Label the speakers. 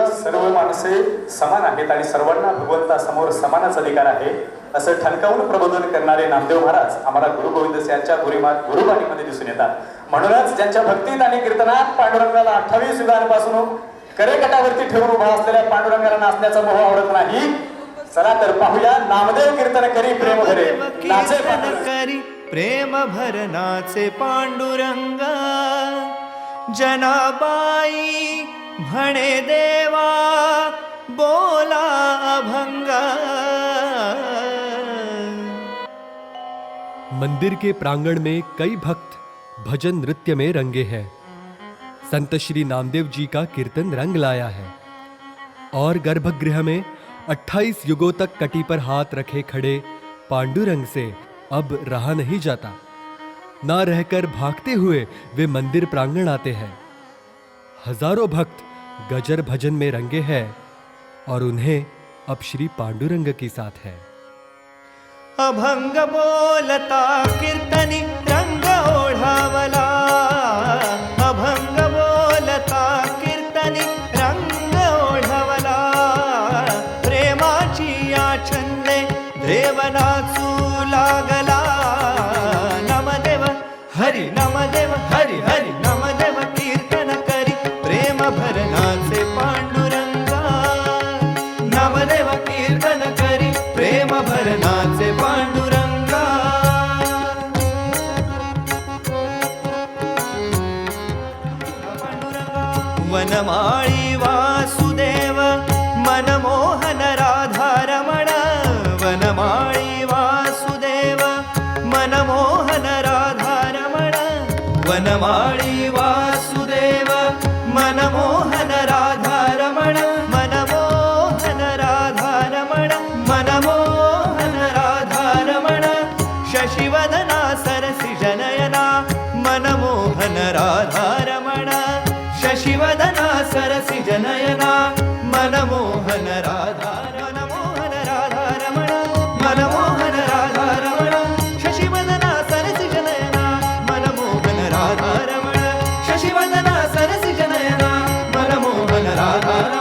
Speaker 1: सुद्धा सर्व माणसे समान आहेत आणि सर्वांना भगवंतासमोर समानच अधिकार आहे असं ठणकावून प्रबोधन करणारे नामदेव महाराज आम्हाला गुरु गोविंद यांच्या गुरुबाणीमध्ये दिसून येतात. म्हणूनच ज्यांच्या भक्तीत आणि कीर्तनात पांडुरंगाला 28 युगांपासून करेकटावरती ठेवून उभा असलेल्या पांडुरंगाला नाचण्याचा मोह आवडत नाही. चला तर पाहूया नामदेव कीर्तन करी प्रेम भरे नाचे
Speaker 2: करी प्रेम भर नाचे पांडुरंग. जनाबाई म्हणे देवा बोला अभंग.
Speaker 3: मंदिर के प्रांगण में कई भक्त भजन नृत्य में रंगे हैं. संत श्री नामदेव जी का कीर्तन रंग लाया है और गर्भगृह में 28 युगों तक कटी पर हाथ रखे खड़े पांडुरंग से अब रहा नहीं जाता. ना रहकर भागते हुए वे मंदिर प्रांगण आते हैं. हजारों भक्त गजर भजन में रंगे हैं और उन्हें अब श्री पांडुरंग की साथ है.
Speaker 2: अभंग बोलता कीर्तनी रंग ओढावला. अभंग बोलता कीर्तनी रंग ओढावला. प्रेमाची आछंदे देव नाचू लागला. नमदेव हरी नमदेव हरी हरी नमदेव कीर्तन करी प्रेम भर नाचे पांडुरंगा. नमदेव कीर्तन करी प्रेम भर नाचे पांडुरंगा. वनमाळी वासुदेव मनमोहन राधारमण. वनमाळी वासुदेव मनमोहन राधारमण. वनमाळी वासुदेव मनमोहन राधारमण. मनमोहन राधारमण मनमोहन राधारमण. शशिवदना सरसि जनयना मनमोहन राधारमण. शशिवदना सरसि जनयना मनमोहन राधारमण. मनमोहन राधारमण मनमोहन राधारमण. शशिवदना सरसि जनयना मनमोहन राधारमण. शशिवदना सरसि जनयना मनमोहन राधारमण.